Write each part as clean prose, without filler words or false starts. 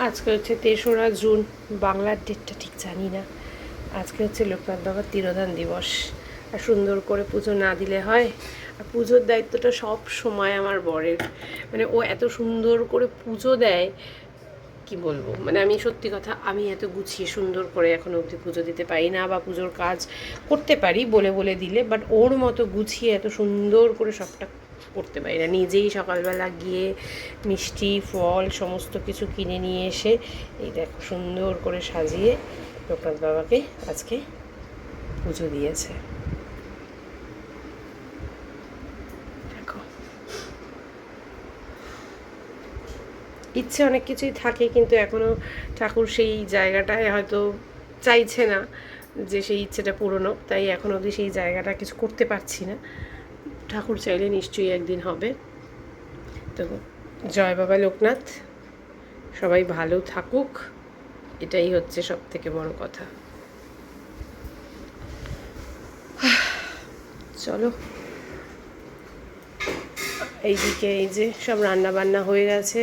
আজকে হচ্ছে ৩রা জুন, বাংলার ডেটটা ঠিক জানি না। আজকে হচ্ছে লোকনাথ বাবার তিরোধান দিবস। আর সুন্দর করে পুজো না দিলে হয়? আর পুজোর দায়িত্বটা সব সময় আমার বরের। মানে ও এত সুন্দর করে পুজো দেয়, কি বলবো। মানে আমি সত্যি কথা, আমি এত গুছিয়ে সুন্দর করে এখনো অবধি পুজো দিতে পারি না, বা পুজোর কাজ করতে পারি বলে বলে দিলে, বাট ওর মতো গুছিয়ে এত সুন্দর করে সবটা করতে পারি না। নিজেই সকালবেলা গিয়ে মিষ্টি ফল সমস্ত কিছু কিনে নিয়ে এসে এই দেখো সুন্দর করে সাজিয়ে লোকনাথ বাবাকে আজকে পুজো দিয়েছে। দেখো, ইচ্ছে অনেক কিছুই থাকে, কিন্তু এখনও ঠাকুর সেই জায়গাটায় হয়তো চাইছে না যে সেই ইচ্ছেটা পূরণ হোক, তাই এখন অবধি সেই জায়গাটা কিছু করতে পারছি না। ঠাকুর চাইলে নিশ্চয়ই একদিন হবে। তো জয় বাবা লোকনাথ, সবাই ভালো থাকুক, এটাই হচ্ছে সব থেকে বড় কথা। চলো, এইদিকে এই যে সব রান্না বান্না হয়ে গেছে।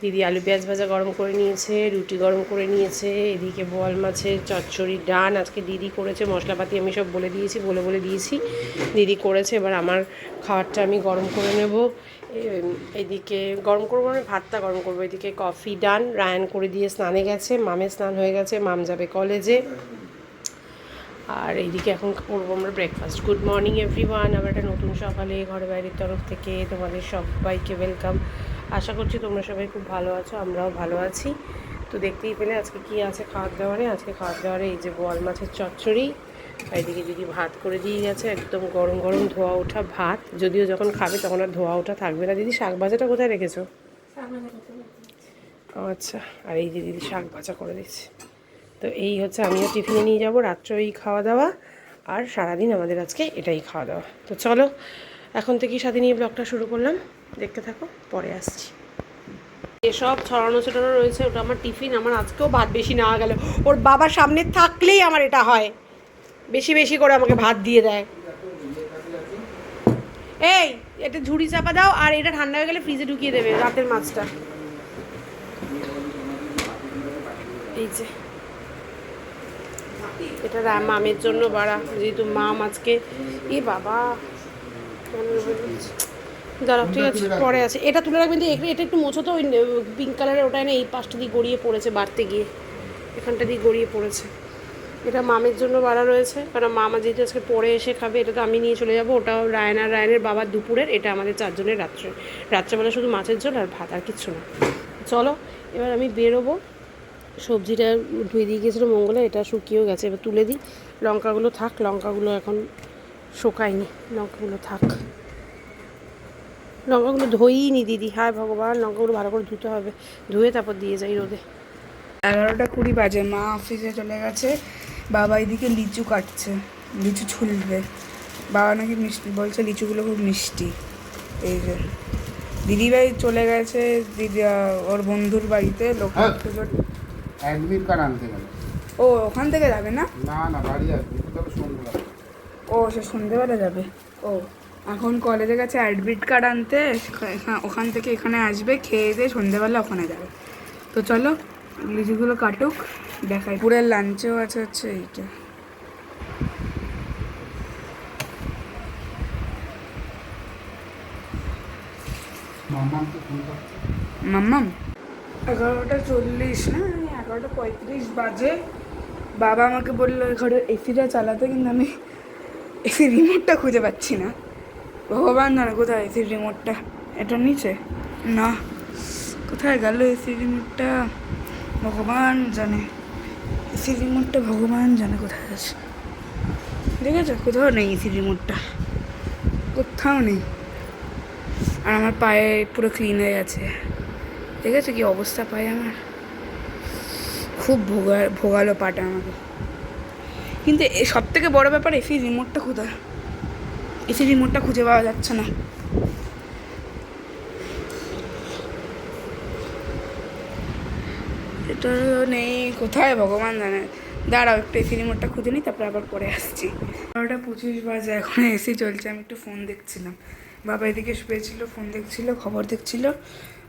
দিদি আলু পেঁয়াজ ভাজা গরম করে নিয়েছে, রুটি গরম করে নিয়েছে। এদিকে বোয়াল মাছের চচ্চড়ি ডান আজকে দিদি করেছে, মশলাপাতি আমি সব বলে দিয়েছি দিদি করেছে। এবার আমার খাবারটা আমি গরম করে নেব। এদিকে গরম করবো, মানে ভাতটা গরম করবো। এদিকে কফি ডান, রায়ান করে দিয়ে স্নানে গেছে, মামের স্নান হয়ে গেছে, মাম যাবে কলেজে। আর এইদিকে এখন করবো আমরা ব্রেকফাস্ট। গুড মর্নিং এভরিওয়ান, আবার একটা নতুন সকালে ঘরে বাইরের তরফ থেকে তোমাদের সবাইকে ওয়েলকাম। আশা করছি তোমরা সবাই খুব ভালো আছো, আমরাও ভালো আছি। তো দেখতেই পেলে আজকে কি আছে খাওয়ার দাওয়ারে। আজকে খাওয়ার দাওয়ারে এই যে বোয়াল মাছের চচ্চড়ি, এইদিকে দিদি ভাত করে দিয়ে গেছে, একদম গরম গরম ধোয়া ওঠা ভাত। যদিও যখন খাবে তখন আর ধোয়া ওঠা থাকবে না। দিদি শাক ভাজাটা কোথায় রেখেছো? আচ্ছা, আর এই যে দিদি শাক ভাজা করে দিচ্ছে। তো এই হচ্ছে, আমিও টিফিনে নিয়ে যাব, রাত্রে এই খাওয়া দাওয়া, আর সারাদিন আমাদের আজকে এটাই খাওয়া দাওয়া। তো চলো, এখন থেকেই সাথে নিয়ে ব্লগটা শুরু করলাম, দেখতে থাকো, পরে আসছি। এসব ছড়ানো ছোটানো রয়েছে, ওটা আমার টিফিন। আমার আজকেও ভাত বেশি নেওয়া গেল, ওর বাবার সামনে থাকলেই আমার এটা হয়, বেশি বেশি করে আমাকে ভাত দিয়ে দেয়। এই, এটা ঝুড়ি চাপা দাও, আর এটা ঠান্ডা হয়ে গেলে ফ্রিজে ঢুকিয়ে দেবে রাতের মাছটা। এই যে এটা মামের জন্য বাড়া, যেহেতু মাম আজকে, এ বাবা দাঁড়াও, ঠিক আছে পরে আছে। এটা তুলে রাখবেন, এটা একটু মোছো তো, ওই পিঙ্ক কালারের ওটাই না, এই পাশটা দিয়ে গড়িয়ে পড়েছে বাড়তে গিয়ে, এখানটা দিয়ে গড়িয়ে পড়েছে। এটা মামের জন্য বাড়া রয়েছে, কারণ মামা যেহেতু আজকে পরে এসে খাবে, এটা তো আমি নিয়ে চলে যাবো। ওটাও রায়নের বাবার দুপুরের, এটা আমাদের চারজনের রাত্রেবেলা শুধু মাছের ঝোল আর ভাত, আর কিচ্ছু না। চলো এবার আমি বেরোবো। সবজিটা ধুয়ে দিয়ে গিয়েছিলো মঙ্গলে, এটা শুকিয়েও গেছে, এবার তুলে দিই। লঙ্কাগুলো থাক, লঙ্কাগুলো এখন শোকায়নি, লঙ্কাগুলো থাক। লঙ্কাগুলো ধুয়েই নি দিদি, হায় ভগবান, লঙ্কাগুলো ভালো করে ধুতে হবে, ধুয়ে তারপর দিয়ে যাই রোদে। 11টা 20 বাজে, মা অফিসে চলে গেছে, বাবা এদিকে লিচু কাটছে, লিচু ছুলবে। বাবা নাকি মিষ্টি বলছে, লিচুগুলো খুব মিষ্টি। এই যে দিদিভাই চলে গেছে, দিদি ওর বন্ধুর বাড়িতে লোকনাথ পুজোর অ্যাডমিট কার্ড আনতে গেল। ও ওখান থেকে যাবে না? না না, বাড়ি আসবে, তবে সন্ধ্যাবেলা। ও সে সন্ধেবেলা যাবে। ও এখন কলেজে গেছে অ্যাডমিট কার্ড আনতে, ওখান থেকে এখানে আসবে, খেয়ে দিয়ে সন্ধেবেলা ওখানে যাবে। তো চলো লিচুগুলো কাটুক, দেখাই। পুরের লাঞ্চেও আছে হচ্ছে এইটা। মাম্মাম 11টা 40 না, 11টা 35 বাজে। বাবা আমাকে বললো ঘরের এসিটা চালাতে, কিন্তু আমি এসির রিমোটটা খুঁজে পাচ্ছি না। ভগবান জানে কোথায় এসির রিমোটটা। এটা নিচে না, কোথায় গেল এসির রিমোটটা, ভগবান জানে। এসির রিমোটটা ভগবান জানে কোথায় আছে। দেখেছো, কোথাও নেই এসির রিমোটটা, কোথাও নেই। আর আমার পায়ে পুরো ক্লিন হয়ে গেছে, দেখেছো কি অবস্থা পায়ে আমার, খুব ভোগালো পাটা আমাকে। কিন্তু সব থেকে বড় ব্যাপার, এসির রিমোটটা কোথায়, এসির রিমোটটা খুঁজে পাওয়া যাচ্ছে না। এটা নেই কোথায়, ভগবান জানে। দাঁড়াও একটু এসি রিমোটটা খুঁজে নিই, তারপরে আবার পরে আসছি। 11টা 25 বাজে, এখন এসি চলছে, আমি একটু ফোন দেখছিলাম। বাবা এদিকে শুয়েছিল, ফোন দেখছিল, খবর দেখছিল,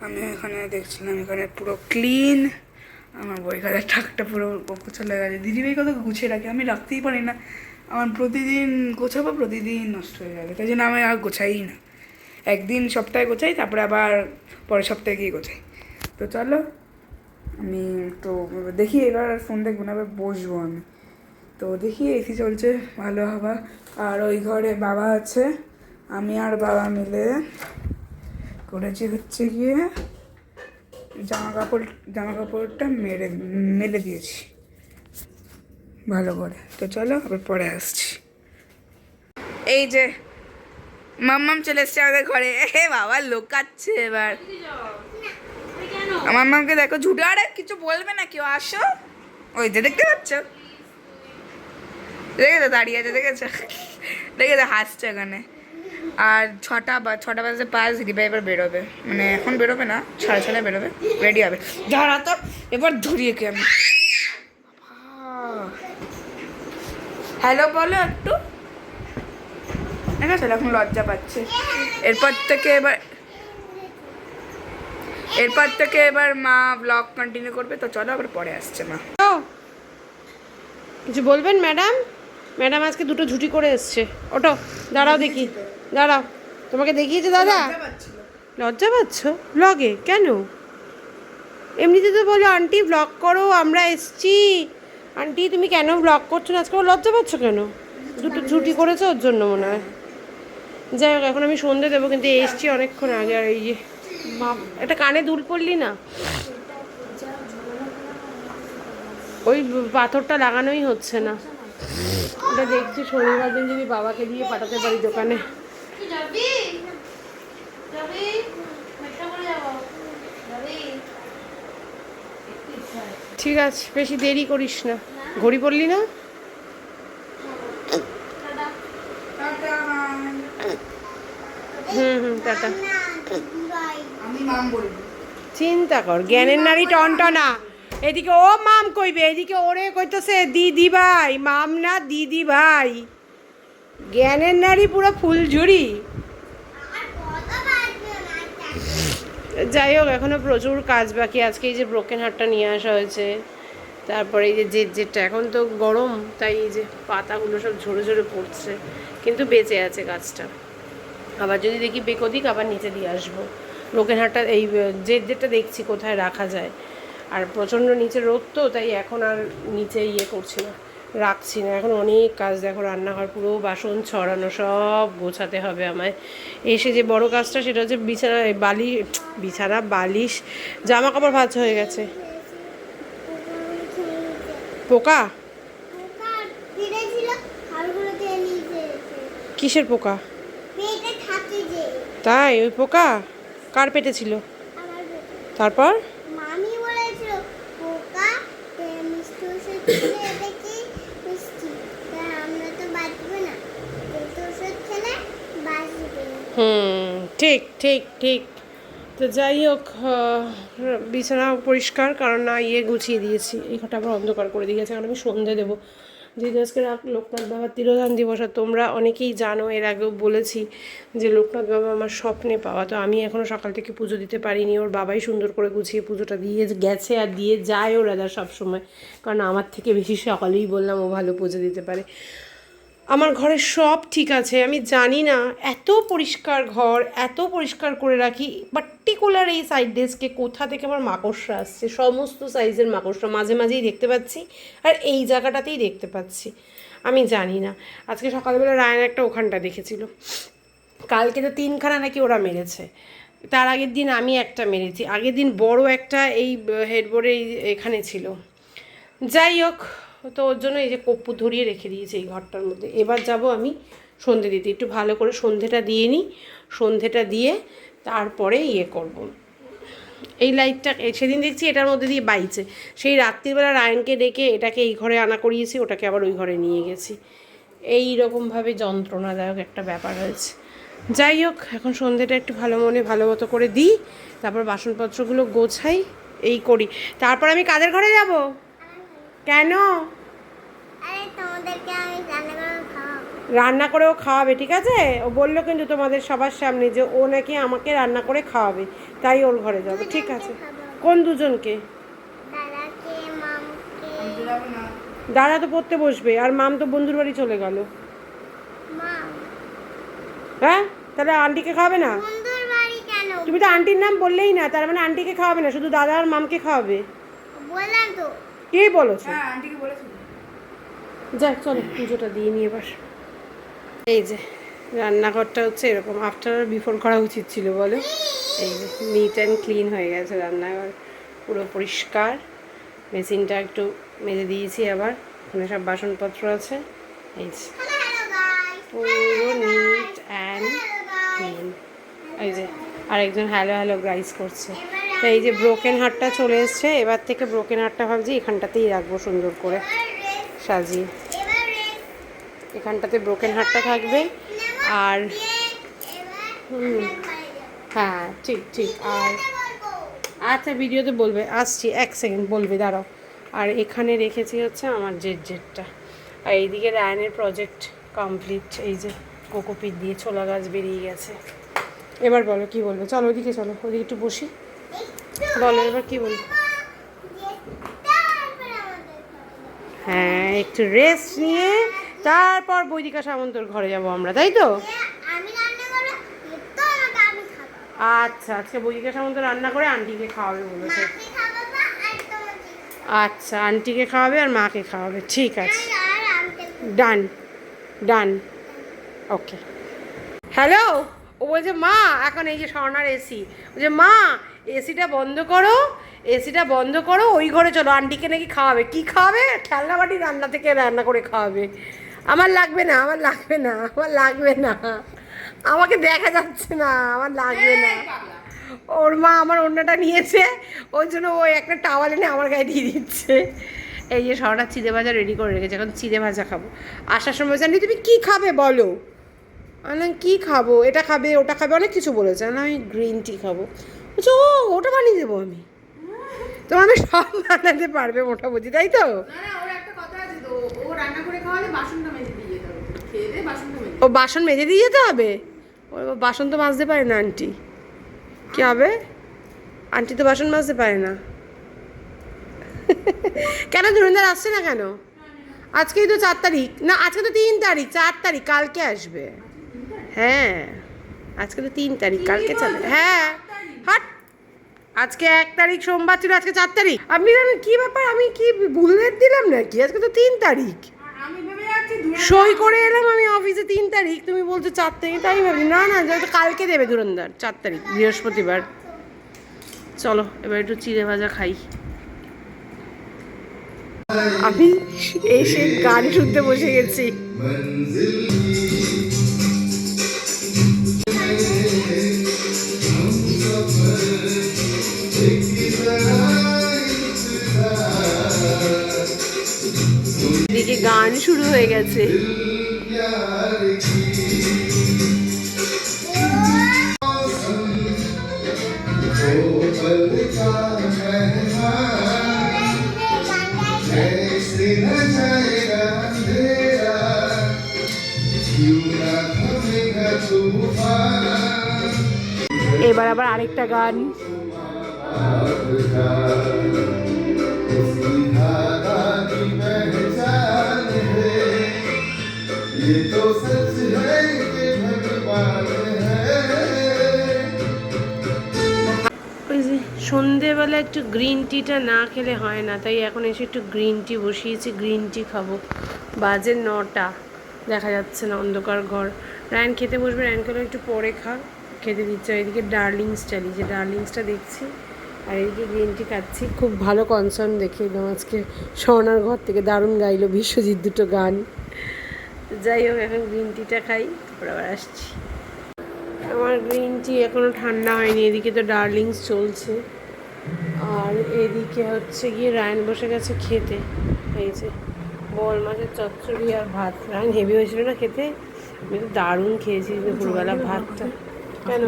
আমি এখানে দেখছিলাম। এখানে পুরো ক্লিন, আমার বই খাতার ঠাকটা পুরো চলে গেছে। দিদিভাই কত গুছিয়ে রাখে, আমি রাখতেই পারি না। আমার প্রতিদিন গোছাবো, প্রতিদিন নষ্ট হয়ে যাবে, তাই জন্য আমি আর গোছাই না। একদিন সপ্তাহে গোছাই, তারপরে আবার পরের সপ্তাহে গিয়ে গোছাই। তো চলো আমি তো দেখি, এবার ফোন দেখবো না, এবার বসবো আমি। তো দেখি এসি চলছে, ভালো হাওয়া। আর ওই ঘরে বাবা আছে, আমি আর বাবা মিলে করেছি হচ্ছে গিয়ে জামা কাপড়টা মেলে দিয়েছি ভালো করে। তো চলো আবার পরে আসছি। এই যে মাম্মাম চলে এসছে আমাদের ঘরে। হে বাবা লোকাচ্ছে এবার। মাম্মামকে দেখো ঝুটে, আরে কিছু বলবে না কেউ, আসো। ওই যে দেখতে পাচ্ছ, দেখেছো দাঁড়িয়ে আছে, দেখেছো হাসছে ওখানে। আর ছটা বাজে 5 দিদিভাই এবার বেরোবে, মানে এখন বেরোবে না, 6:30 বেরোবে, রেডি হবে। দাঁড়া তো, এবার ধরিয়ে কে আমি। হ্যালো বলো একটু, দেখেছো এখন লজ্জা পাচ্ছে। এরপর থেকে এবার মা ব্লগ কন্টিনিউ করবে। তো চলো আবার পরে আসছে মা। কিছু বলবেন ম্যাডাম? ম্যাডাম আজকে 2টো ঝুটি করে এসছে। ওটো, দাঁড়াও দেখি, দাঁড়াও, তোমাকে দেখিয়েছে দাদা? লজ্জা পাচ্ছ ব্লগে? কেন? এমনিতে তো বলো আন্টি ব্লগ করো, আমরা এসছি। আন্টি তুমি কেন ব্লগ করছো না আজকে? লজ্জা পাচ্ছ কেন? 2টো ঝুটি করেছো ওর জন্য মনে হয়। যাই হোক, এখন আমি সন্ধে দেবো, কিন্তু এসছি অনেকক্ষণ আগে। আর এই যে একটা কানে দুল পড়লি না, ওই পাথরটা লাগানোই হচ্ছে না। ওটা দেখছি শনিবার দিন যদি বাবাকে দিয়ে পাঠাতে পারি দোকানে। ঠিক আছে, বেশি দেরি করিস না। ঘড়ি পড়লি না? টাটা। আমি মাম বলবো। চিন্তা কর, জ্ঞানের নারী টনটনা। এদিকে ও মাম কইবে, এদিকে ওরে কইতেছে দিদি ভাই। মাম না, দিদি ভাই। জ্ঞানের নারী পুরো ফুলঝুরি। যাই হোক, এখনো প্রচুর কাজ বাকি। আজকে এই যে ব্রোকেন হার্টটা নিয়ে আসা হয়েছে, তারপরে এই যে যেটা এখন তো গরম, তাই এই যে পাতাগুলো সব ঝরে ঝরে পড়ছে, কিন্তু বেঁচে আছে গাছটা। আবার যদি দেখি বেকদিক, আবার নিচে দিয়ে আসবো। ব্রোকেন হার্টটা এই যেটা দেখছি কোথায় রাখা যায়। আর প্রচণ্ড নিচে রোদ তো, তাই এখন আর নিচে করছি না, রাখছি না। এখন অনেক কাজ, দেখো রান্নাঘর পুরো বাসন ছড়ানো, সব গোছাতে হবে আমায়। এসে যে বড় কাজটা সেটা হচ্ছে বিছানা বালিশ, জামা কাপড় ভাঁজ হয়ে গেছে। পোকা? কিসের পোকা? তাই? ওই পোকা কার পেটে ছিল? তারপর মামি বলেছিল পোকা মিষ্টি ওষুধ খেলে এটা কি মিষ্টি, আমরা তো বাঁচবো না, কিন্তু ওষুধ খেলে বাঁচবে। ঠিক ঠিক ঠিক। তো যাই হোক, বিছানা পরিষ্কার, কারণ না গুছিয়ে দিয়েছি। এই ঘরটা আবার অন্ধকার করে দিয়ে গেছে, কারণ আমি সন্ধে দেবো। যেহেতু আজকে লোকনাথ বাবার তিরোধান দিবস, আর তোমরা অনেকেই জানো, এর আগেও বলেছি যে লোকনাথ বাবা আমার স্বপ্নে পাওয়া। তো আমি এখনও সকাল থেকে পুজো দিতে পারিনি। ওর বাবাই সুন্দর করে গুছিয়ে পুজোটা দিয়ে গেছে, আর দিয়ে যায় ও রাধা সবসময়, কারণ আমার থেকে বেশি সকালেই বললাম ও ভালো পুজো দিতে পারে। আমার ঘরে সব ঠিক আছে, আমি জানি না এত পরিষ্কার ঘর, এত পরিষ্কার করে রাখি, পার্টিকুলার এই সাইড ডেস্কে কোথা থেকে আমার মাকড়সা আসছে। সমস্ত সাইজের মাকড়সা মাঝে মাঝেই দেখতে পাচ্ছি, আর এই জায়গাটাতেই দেখতে পাচ্ছি, আমি জানি না। আজকে সকালবেলা রায়ন একটা ওখানটা দেখেছিল, কালকে তো 3খানা নাকি ওরা মেরেছে, তার আগের দিন আমি একটা মেরেছি, আগের দিন বড় একটা এই হেডবোর্ডে এখানে ছিল। যাই হোক, তো ওর জন্য এই যে কপ্পু ধরিয়ে রেখে দিয়েছে এই ঘরটার মধ্যে। এবার যাব আমি সন্ধে দিতে, একটু ভালো করে সন্ধেটা দিয়ে নিই। সন্ধেটা দিয়ে তারপরে করব। এই লাইটটা সেদিন দেখছি এটার মধ্যে দিয়ে বাইছে, সেই রাত্রিবেলা রায়নকে ডেকে এটাকে এই ঘরে আনা করিয়েছি, ওটাকে আবার ওই ঘরে নিয়ে গেছি। এই রকমভাবে যন্ত্রণাদায়ক একটা ব্যাপার হয়েছে। যাই হোক, এখন সন্ধেটা একটু ভালো মনে ভালো মতো করে দিই, তারপর বাসনপত্রগুলো গোছাই, এই করি। তারপর আমি কাদের ঘরে যাব? কেন? আরে তোমাদেরকে আমি রান্না করেও খাওয়াবে, ঠিক আছে? ও বললো কিন্তু তোমাদের সবার সামনে যে ও নাকি আমাকে রান্না করে খাওয়াবে, তাই ওর ঘরে যাবে, ঠিক আছে? কোন দুজনকে? দাদাকে যাবো না। দাদা তো পড়তে বসবে আর মাম তো বন্ধুর বাড়ি চলে গেল। মা হ্যাঁ, তাহলে আন্টিকে খাওয়াবে না? বন্ধুর বাড়ি কেন? তুমি তো আন্টির নাম বললেই না, তার মানে আন্টিকে খাওয়াবে না, শুধু দাদা আর মামকে খাওয়াবে। বললাম তো। কে বলেছো? হ্যাঁ আন্টিকে বলেছিল। যাক চলো পুজোটা দিয়ে নিয়ে এবার। এই যে রান্নাঘরটা হচ্ছে এরকম, আফটার আর বিফোর করা উচিত ছিল বলো। এই যে নিট অ্যান্ড ক্লিন হয়ে গেছে রান্নাঘর, পুরো পরিষ্কার। মেশিনটা একটু মেজে দিয়েছি, আবার ওখানে সব বাসনপত্র আছে। এই যে হ্যালো গাইস। পুরো নিট অ্যান্ড ক্লিন। এই যে আরেকজন হ্যালো হ্যালো গ্রাইস করছে। তো এই যে ব্রোকেন হার্টটা চলে এসছে, এবার থেকে ব্রোকেন হার্টটা ভাবছি এখানটাতেই রাখবো সুন্দর করে সাজিয়ে। এবার রেস্ট এখানটাতে ব্রোকেন হার্টটা থাকবে। আর এবার হুম, হ্যাঁ ঠিক ঠিক। আর বলবো। আচ্ছা ভিডিওতে বলবে, আসছি 1 সেকেন্ড, বলবে দাঁড়াও। আর এখানে রেখেছি হচ্ছে আমার জেটটা। আর এইদিকে রায়নের প্রজেক্ট কমপ্লিট। এই যে কোকোপিট দিয়ে ছোলা গাছ বেরিয়ে গেছে। এবার বলো কি বলবে, চলো ওদিকে, চলো ওদিকে একটু বসি, বলো এবার কি বলবো। হ্যাঁ একটু রেস্ট নিয়ে তারপর বৈদিকা সামন্তর ঘরে যাব আমরা, তাই তো? আমি রান্না করব তো আমি খাবো। আচ্ছা আজকে বৈদিকা সামন্ত রান্না করে আন্টিকে খাওয়াবে বলেছে। মাকে খাওয়াবো আর তোমাকে। আচ্ছা আন্টিকে খাওয়াবে আর মাকে খাওয়াবে, ঠিক আছে, আর আমকে ডান ডান, ওকে। হ্যালো, ও বলছে মা এখন এই যে স্বর্ণার এসি, বলছে মা এসিটা বন্ধ করো, এসিটা বন্ধ করো, ওই ঘরে চলো, আন্টিকে নাকি খাওয়াবে। কি খাওয়াবে? খেলনা বাটি রান্না থেকে রান্না করে খাওয়াবে। আমার লাগবে না, আমার লাগবে না, আমার লাগবে না, আমাকে দেখা যাচ্ছে না, আমার লাগবে না। ওর মা আমার ওড়নাটা নিয়েছে, ওই জন্য ও একটা টাওয়াল এনে আমার গায়ে দিয়ে দিচ্ছে। এই যে সরটা চিড়ে ভাজা রেডি করে রেখেছে, এখন চিড়ে ভাজা খাবো। আসার সময় জানি তুমি কি খাবে বলো, আমি কি খাবো, এটা খাবে ওটা খাবে অনেক কিছু বলেছে, না আমি গ্রিন টি খাবো। বলছে ও ওটা বানিয়ে দেবো আমি, তোমার আমি সব বানাতে পারবে মোটামুটি, তাই তো? না ওর একটা কথা আছে তো, ও রান্না করে খাওয়ালে বাসনটা মেজে দিয়ে যেতে হবে, খেয়ে দিয়ে বাসনটা মেজে। ও বাসন মেজে দিয়ে যেতে হবে? ও বাসন তো মাজতে পারে না আন্টি, কি হবে? আন্টি তো বাসন মাজতে পারে না। কেন ধুরন্ধর আসছে না কেন? আজকেই তো 4 তারিখ, না আজকে তো 3 তারিখ, 4 তারিখ কালকে আসবে। হ্যাঁ আজকে তো 3 তারিখ, কালকে চলে। হ্যাঁ হাট, আজকে 1 তারিখ সোমবার ছিল, আজকে 4 তারিখ। আপনি জানেন কি ব্যাপার, আমি কি বুলেট দিলাম নাকি? আজকে তো 3 তারিখ, আমি ভেবে যাচ্ছি সই করে এলাম আমি অফিসে 3 তারিখ, তুমি বলছো 4 তারিখ, তাই ভাবি না না তো কালকে দেবে ধুরন্ধর, 4 তারিখ বৃহস্পতিবার। চলো এবার একটু চিড়ে ভাজা খাই। আমি এসে গান শুনতে বসে গেছি। এদিকে গান শুরু হয়ে গেছে। এবার আবার আরেকটা গান। ওই যে সন্ধেবেলা একটু গ্রিন টিটা না খেলে হয় না, তাই এখন এসে একটু গ্রিন টি বসিয়েছি, গ্রিন টি খাবো। বাজে 9টা, দেখা যাচ্ছে না, অন্ধকার ঘর। রায়ন খেতে বসবে, রায়নকে একটু পরে খেতে দিচ্ছে। এদিকে ডার্লিংস চালিয়েছে, ডার্লিংসটা দেখছি, আর এদিকে গ্রিন টি খাচ্ছি। খুব ভালো কনসার্ন দেখে এলাম আজকে স্বর্ণার ঘর থেকে, দারুণ গাইলো বিশ্বজিৎ দুটো গান। যাই হোক এখন গ্রিন টিটা খাই, তারপর আবার আসছি। আমার গ্রিন টি এখনও ঠান্ডা হয়নি, এদিকে তো ডার্লিংস চলছে, আর এদিকে হচ্ছে গিয়ে রায়ন বসে গেছে খেতে। এই যে বল মাছের চচ্চড়ি আর ভাত, রায়ন হেভি হয়েছিল না খেতে, আমি তো দারুণ খেয়েছি দুপুরবেলা ভাতটা। কেন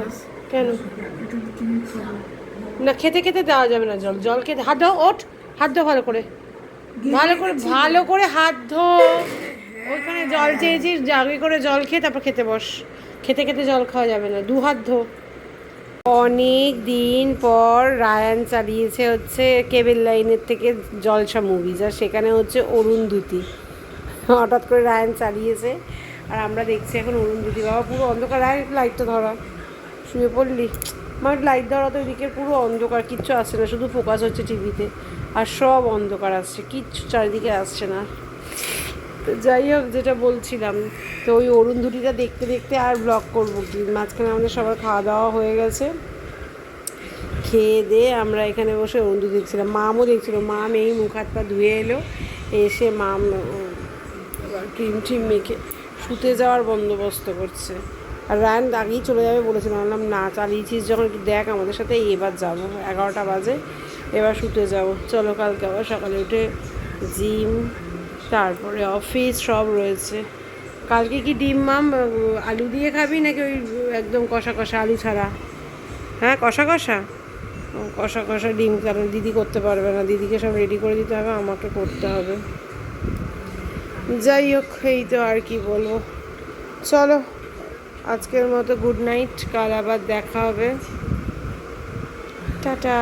কেন না, খেতে খেতে দেওয়া যাবে না জল, জল খেতে হাত ধো, ওঠ হাত ধো ভালো করে, ভালো করে ভালো করে হাত ধো। ওইখানে জল চেয়েছিস, জাগে করে জল খেয়ে তারপর খেতে বস, খেতে খেতে জল খাওয়া যাবে না, 2 হাত ধো। অনেক দিন পর রায়ান চালিয়েছে হচ্ছে কেবল লাইনের থেকে জলসা মুভিজ, আর সেখানে হচ্ছে অরুন্ধতী। হঠাৎ করে রায়ান চালিয়েছে আর আমরা দেখছি এখন অরুন্ধতী। বাবা পুরো অন্ধকার, রায়ান লাইটটা ধরা, শুয়ে পড়লি? আমার লাইট ধরা তো এদিকে পুরো অন্ধকার, কিচ্ছু আসছে না, শুধু ফোকাস হচ্ছে টিভিতে আর সব অন্ধকার আসছে, কিচ্ছু চারিদিকে আসছে না। তো যাই হোক, যেটা বলছিলাম, তো ওই অরুন্ধতিটা দেখতে দেখতে আর ব্লগ করবো কি, মাঝখানে আমাদের সবার খাওয়া দাওয়া হয়ে গেছে, খেয়ে দিয়ে আমরা এখানে বসে অরুন্ধতী দেখছিলাম। মামও দেখছিল, মাম এই মুখ হাত পা ধুয়ে এলো, এসে মাম ক্রিম ট্রিম মেখে শুতে যাওয়ার বন্দোবস্ত করছে। আর রায়ান আগেই চলে যাবে বলেছিলাম, বললাম না চালিয়েছিস যখন একটু দেখ আমাদের সাথে, এবার যাবো, 11টা বাজে, এবার শুতে যাবো। চলো, কালকে আবার সকালে উঠে জিম, তারপরে অফিস সব রয়েছে। কালকে কি ডিম মাম আলু দিয়ে খাবি নাকি ওই একদম কষা কষা আলু ছাড়া? হ্যাঁ, কষা কষা, কষা কষা ডিম, কারণ দিদি করতে পারবে না, দিদিকে সব রেডি করে দিতে হবে, আমাকে করতে হবে। যাই হোক, এই তো আর কি বলবো। চলো, আজকের মতো গুড নাইট, কাল আবার দেখা হবে, টাটা।